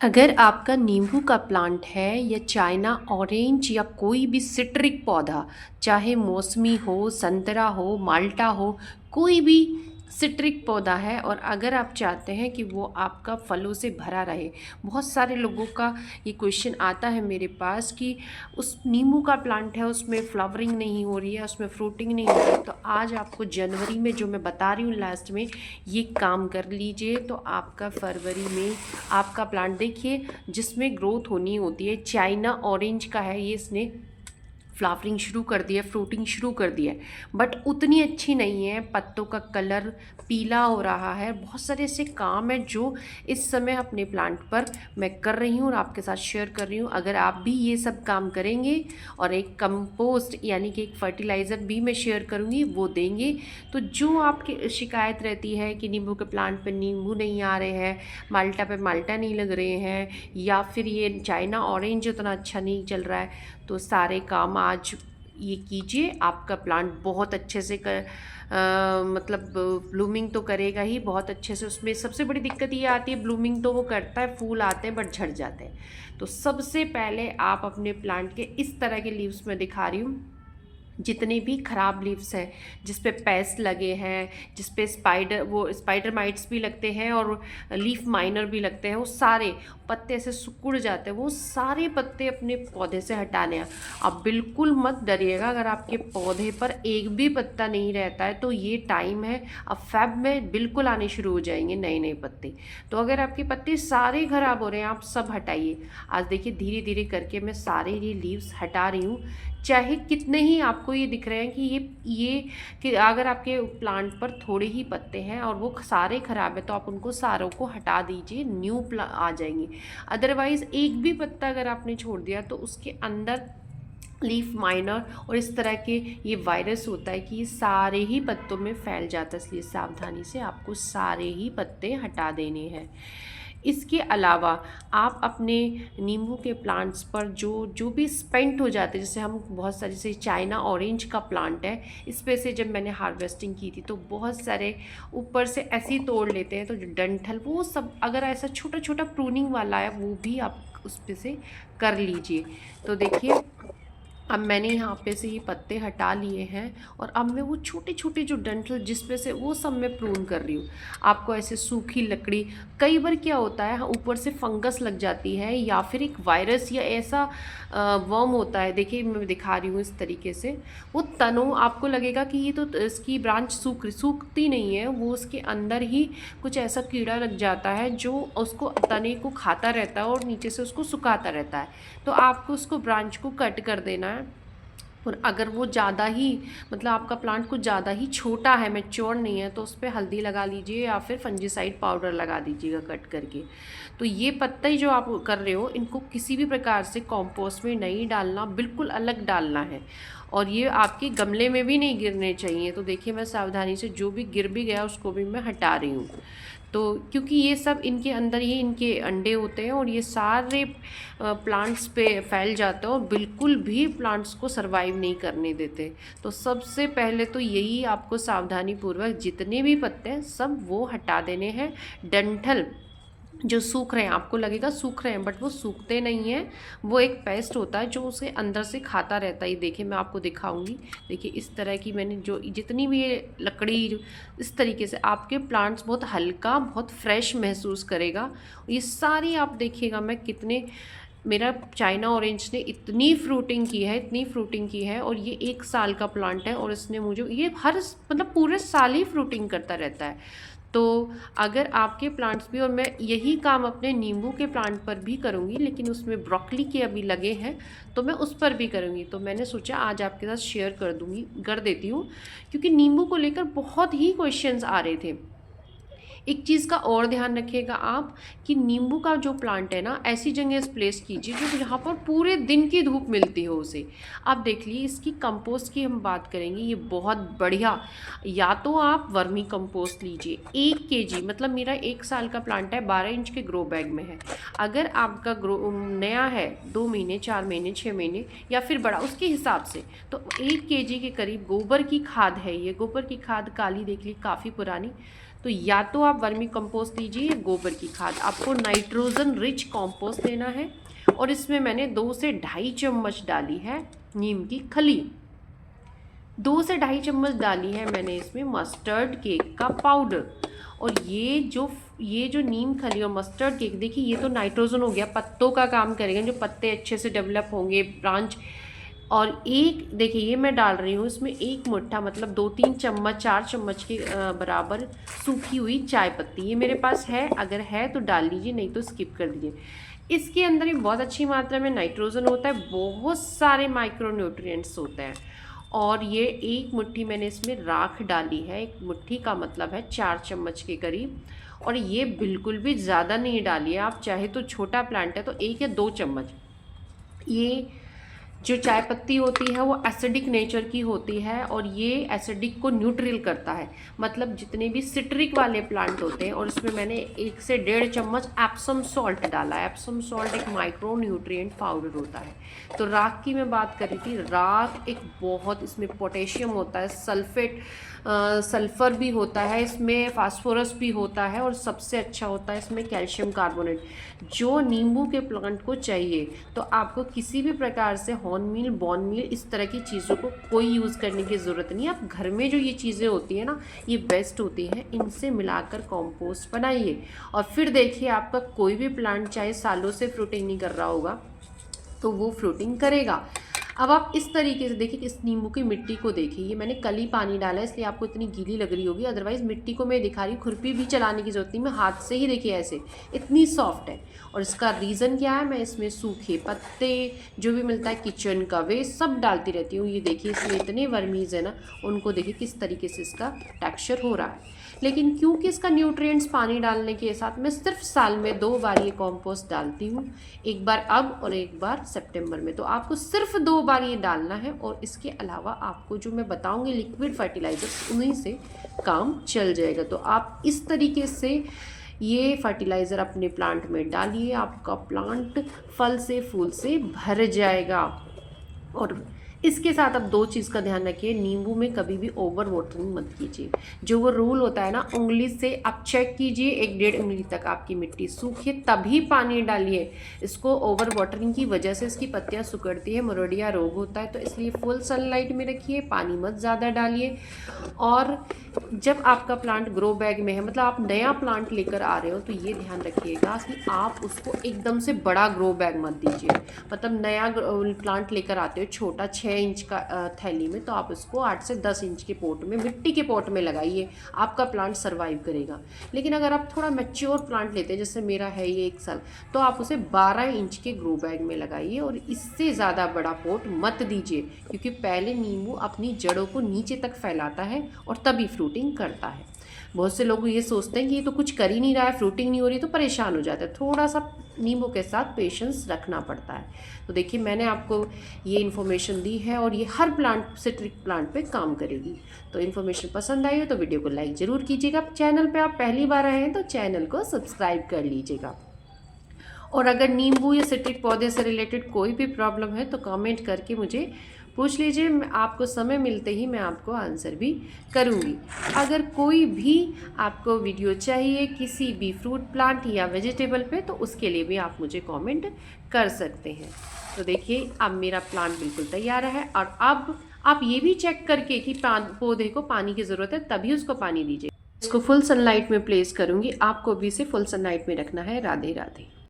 अगर आपका नींबू का प्लांट है या चाइना ऑरेंज या कोई भी सिट्रिक पौधा, चाहे मौसमी हो, संतरा हो, माल्टा हो, कोई भी सिट्रिक पौधा है और अगर आप चाहते हैं कि वो आपका फलों से भरा रहे। बहुत सारे लोगों का ये क्वेश्चन आता है मेरे पास कि उस नींबू का प्लांट है, उसमें फ्लावरिंग नहीं हो रही है, उसमें फ्रूटिंग नहीं हो रही है। तो आज आपको जनवरी में जो मैं बता रही हूँ लास्ट में, ये काम कर लीजिए तो आपका फरवरी में आपका प्लांट देखिए जिसमें ग्रोथ होनी होती है। चाइना ऑरेंज का है ये, इसने फ्लावरिंग शुरू कर दिया, फ्रूटिंग शुरू कर दिया है, बट उतनी अच्छी नहीं है। पत्तों का कलर पीला हो रहा है। बहुत सारे ऐसे काम है जो इस समय अपने प्लांट पर मैं कर रही हूँ और आपके साथ शेयर कर रही हूँ। अगर आप भी ये सब काम करेंगे और एक कंपोस्ट यानी कि एक फर्टिलाइज़र भी मैं शेयर करूँगी वो देंगे, तो जो आपकी शिकायत रहती है कि नींबू के प्लांट पर नींबू नहीं आ रहे हैं, माल्टा पे माल्टा नहीं लग रहे हैं, या फिर ये चाइना ऑरेंज उतना अच्छा नहीं चल रहा है, तो सारे काम आज ये कीजिए। आपका प्लांट बहुत अच्छे से मतलब ब्लूमिंग तो करेगा ही बहुत अच्छे से। उसमें सबसे बड़ी दिक्कत ये आती है, ब्लूमिंग तो वो करता है, फूल आते हैं बट झड़ जाते हैं। तो सबसे पहले आप अपने प्लांट के इस तरह के लीव्स में दिखा रही हूँ, जितने भी ख़राब लीव्स हैं, जिस पे पेस्ट लगे हैं, जिस पे स्पाइडर माइट्स भी लगते हैं और लीफ माइनर भी लगते हैं, वो सारे पत्ते ऐसे सिकुड़ जाते हैं, वो सारे पत्ते अपने पौधे से हटाने हैं। अब बिल्कुल मत डरिएगा, अगर आपके पौधे पर एक भी पत्ता नहीं रहता है तो ये टाइम है। अब फेब में बिल्कुल आने शुरू हो जाएंगे नए नए पत्ते। तो अगर आपके पत्ते सारे ख़राब हो रहे हैं, आप सब हटाइए। आज देखिए धीरे धीरे करके मैं सारे ये लीव्स हटा रही हूँ। चाहे कितने ही आपको ये दिख रहे हैं कि ये कि अगर आपके प्लांट पर थोड़े ही पत्ते हैं और वो सारे ख़राब है, तो आप उनको सारों को हटा दीजिए, न्यू आ जाएंगे। अदरवाइज़ एक भी पत्ता अगर आपने छोड़ दिया तो उसके अंदर लीफ माइनर और इस तरह के ये वायरस होता है कि ये सारे ही पत्तों में फैल जाता है। इसलिए सावधानी से आपको सारे ही पत्ते हटा देने हैं। इसके अलावा आप अपने नींबू के प्लांट्स पर जो जो भी स्पेंट हो जाते हैं, जैसे हम बहुत सारे, जैसे चाइना ऑरेंज का प्लांट है, इस पे से जब मैंने हार्वेस्टिंग की थी तो बहुत सारे ऊपर से ऐसे ही तोड़ लेते हैं, तो जो डंठल वो सब अगर ऐसा छोटा छोटा प्रूनिंग वाला है वो भी आप उस पे से कर लीजिए। तो देखिए अब मैंने यहाँ पे से ये पत्ते हटा लिए हैं और अब मैं वो छोटे छोटे जो डंठल जिस पे से वो सब मैं प्रून कर रही हूँ। आपको ऐसे सूखी लकड़ी, कई बार क्या होता है ऊपर से फंगस लग जाती है या फिर एक वायरस या ऐसा वर्म होता है। देखिए मैं दिखा रही हूँ इस तरीके से, वो तनों आपको लगेगा कि ये तो इसकी ब्रांच सूखती नहीं है, वो उसके अंदर ही कुछ ऐसा कीड़ा लग जाता है जो उसको तने को खाता रहता है और नीचे से उसको सुखाता रहता है। तो आपको उसको ब्रांच को कट कर देना है। और अगर वो ज़्यादा ही मतलब आपका प्लांट कुछ ज़्यादा ही छोटा है, मैच्योर नहीं है, तो उस पर हल्दी लगा लीजिए या फिर फंजीसाइड पाउडर लगा दीजिएगा कट करके। तो ये पत्ता ही जो आप कर रहे हो, इनको किसी भी प्रकार से कॉम्पोस्ट में नहीं डालना, बिल्कुल अलग डालना है। और ये आपके गमले में भी नहीं गिरने चाहिए। तो देखिए मैं सावधानी से जो भी गिर भी गया उसको भी मैं हटा रही हूँ। तो क्योंकि ये सब इनके अंदर ही इनके अंडे होते हैं और ये सारे प्लांट्स पे फैल जाते हैं और बिल्कुल भी प्लांट्स को सरवाइव नहीं करने देते। तो सबसे पहले तो यही आपको सावधानी पूर्वक जितने भी पत्ते हैं सब वो हटा देने हैं। डंठल जो सूख रहे हैं, आपको लगेगा सूख रहे हैं बट वो सूखते नहीं हैं, वो एक पेस्ट होता है जो उसे अंदर से खाता रहता है। देखिए मैं आपको दिखाऊंगी। देखिए इस तरह की मैंने जो जितनी भी ये लकड़ी, इस तरीके से आपके प्लांट्स बहुत हल्का, बहुत फ्रेश महसूस करेगा। ये सारी आप देखिएगा मैं कितने, मेरा चाइना ऑरेंज ने इतनी फ्रूटिंग की है, इतनी फ्रूटिंग की है, और ये 1 साल का प्लांट है और इसने मुझे ये हर मतलब पूरे साल ही फ्रूटिंग करता रहता है। तो अगर आपके प्लांट्स भी, और मैं यही काम अपने नींबू के प्लांट पर भी करूँगी, लेकिन उसमें ब्रोकली के अभी लगे हैं तो मैं उस पर भी करूँगी। तो मैंने सोचा आज आपके साथ शेयर कर देती हूँ, क्योंकि नींबू को लेकर बहुत ही क्वेश्चंस आ रहे थे। एक चीज़ का और ध्यान रखिएगा आप कि नींबू का जो प्लांट है ना, ऐसी जगह प्लेस कीजिए जो जहाँ पर पूरे दिन की धूप मिलती हो उसे। आप देख लीजिए इसकी कंपोस्ट की हम बात करेंगे, ये बहुत बढ़िया, या तो आप वर्मी कंपोस्ट लीजिए 1 kg, मतलब मेरा 1 साल का प्लांट है, 12 इंच के ग्रो बैग में है। अगर आपका ग्रो नया है, 2 महीने 4 महीने 6 महीने या फिर बड़ा, उसके हिसाब से तो 1 kg के करीब गोबर की खाद है। ये गोबर की खाद काली देख ली, काफ़ी पुरानी, तो या तो आप वर्मी कंपोस्ट दीजिए, गोबर की खाद। आपको नाइट्रोजन रिच कंपोस्ट देना है और इसमें मैंने 2 से ढाई चम्मच डाली है नीम की खली। 2 से ढाई चम्मच डाली है मैंने इसमें मस्टर्ड केक का पाउडर। और ये जो नीम खली और मस्टर्ड केक, देखिए ये तो नाइट्रोजन हो गया, पत्तों का काम करेगा, जो पत्ते अच्छे से डेवलप होंगे, ब्रांच। और एक देखिए ये मैं डाल रही हूँ इसमें 1 मुट्ठा, मतलब 2-3 चम्मच 4 चम्मच के बराबर सूखी हुई चाय पत्ती। ये मेरे पास है, अगर है तो डाल लीजिए, नहीं तो स्किप कर दीजिए। इसके अंदर ही बहुत अच्छी मात्रा में नाइट्रोजन होता है, बहुत सारे माइक्रो न्यूट्रिएंट्स होते हैं। और ये 1 मुट्ठी मैंने इसमें राख डाली है, 1 मुट्ठी का मतलब है 4 चम्मच के करीब। और ये बिल्कुल भी ज़्यादा नहीं डालिए, आप चाहे तो छोटा प्लांट है तो 1 या 2 चम्मच। ये जो चाय पत्ती होती है वो एसिडिक नेचर की होती है और ये एसिडिक को न्यूट्रल करता है। मतलब जितने भी सिट्रिक वाले प्लांट होते हैं, और इसमें मैंने 1 से 1.5 चम्मच एप्सम सॉल्ट डाला है। एप्सम सॉल्ट एक माइक्रो न्यूट्रिएंट पाउडर होता है। तो राख की मैं बात कर रही थी, राख एक बहुत, इसमें पोटेशियम होता है, सल्फ़र भी होता है इसमें, फास्फोरस भी होता है, और सबसे अच्छा होता है इसमें कैल्शियम कार्बोनेट, जो नींबू के प्लांट को चाहिए। तो आपको किसी भी प्रकार से हॉर्न मील, बॉन मील, इस तरह की चीज़ों को कोई यूज़ करने की ज़रूरत नहीं है। आप घर में जो ये चीज़ें होती हैं ना, ये बेस्ट होती हैं, इनसे मिलाकर कंपोस्ट बनाइए और फिर देखिए आपका कोई भी प्लांट चाहे सालों से फ्रूटिंग नहीं कर रहा होगा तो वो फ्रूटिंग करेगा। अब आप इस तरीके से देखिए, इस नींबू की मिट्टी को देखिए, ये मैंने कल ही पानी डाला है इसलिए आपको इतनी गीली लग रही होगी, अदरवाइज़ मिट्टी को मैं दिखा रही हूँ, खुरपी भी चलाने की ज़रूरत नहीं, मैं हाथ से ही देखिए ऐसे इतनी सॉफ्ट है। और इसका रीज़न क्या है, मैं इसमें सूखे पत्ते जो भी मिलता है किचन का वेस्ट सब डालती रहती हूँ। ये देखिए इसमें इतने वर्मीज़ है ना, उनको देखिए किस तरीके से इसका टेक्स्चर हो रहा है। लेकिन क्योंकि इसका न्यूट्रिएंट्स पानी डालने के साथ मैं सिर्फ साल में 2 बार ये कॉम्पोस्ट डालती हूँ, एक बार अब और एक बार सितंबर में। तो आपको सिर्फ 2 बार ये डालना है और इसके अलावा आपको जो मैं बताऊँगी लिक्विड फर्टिलाइज़र, उन्हीं से काम चल जाएगा। तो आप इस तरीके से ये फर्टिलाइज़र अपने प्लांट में डालिए, आपका प्लांट फल से फूल से भर जाएगा। और इसके साथ अब 2 चीज़ का ध्यान रखिए, नींबू में कभी भी ओवर वाटरिंग मत कीजिए। जो वो रूल होता है ना, उंगली से आप चेक कीजिए 1-1.5 उंगली तक आपकी मिट्टी सूखे तभी पानी डालिए। इसको ओवर वाटरिंग की वजह से इसकी पत्तियां सिकुड़ती है, मरोड़िया रोग होता है, तो इसलिए फुल सनलाइट में रखिए, पानी मत ज़्यादा डालिए। और जब आपका प्लांट ग्रो बैग में है, मतलब आप नया प्लांट लेकर आ रहे हो, तो ये ध्यान रखिएगा कि आप उसको एकदम से बड़ा ग्रो बैग मत दीजिए। मतलब नया प्लांट लेकर आते हो छोटा 6 इंच का थैली में, तो आप उसको 8 से 10 इंच के पॉट में, मिट्टी के पॉट में लगाइए, आपका प्लांट सर्वाइव करेगा। लेकिन अगर आप थोड़ा मैच्योर प्लांट लेते हैं, जैसे मेरा है ये 1 साल, तो आप उसे 12 इंच के ग्रो बैग में लगाइए और इससे ज़्यादा बड़ा पॉट मत दीजिए, क्योंकि पहले नींबू अपनी जड़ों को नीचे तक फैलाता है और तभी फ्रूटिंग करता है। बहुत से लोग ये सोचते हैं कि ये तो कुछ कर ही नहीं रहा है, फ्रूटिंग नहीं हो रही, तो परेशान हो जाते हैं। थोड़ा सा नींबू के साथ पेशेंस रखना पड़ता है। तो देखिए मैंने आपको ये इन्फॉर्मेशन दी है और ये हर प्लांट, सिट्रिक प्लांट पे काम करेगी। तो इन्फॉर्मेशन पसंद आई हो तो वीडियो को लाइक ज़रूर कीजिएगा। चैनल पे आप पहली बार आए हैं तो चैनल को सब्सक्राइब कर लीजिएगा। और अगर नींबू या सिट्रिक पौधे से रिलेटेड कोई भी प्रॉब्लम है तो कमेंट करके मुझे पूछ लीजिए, आपको समय मिलते ही मैं आपको आंसर भी करूँगी। अगर कोई भी आपको वीडियो चाहिए किसी भी फ्रूट प्लांट या वेजिटेबल पे, तो उसके लिए भी आप मुझे कमेंट कर सकते हैं। तो देखिए अब मेरा प्लांट बिल्कुल तैयार है और अब आप ये भी चेक करके कि पौधे को पानी की ज़रूरत है तभी उसको पानी दीजिए। इसको फुल सनलाइट में प्लेस करूँगी, आपको भी इसे फुल सनलाइट में रखना है। राधे राधे।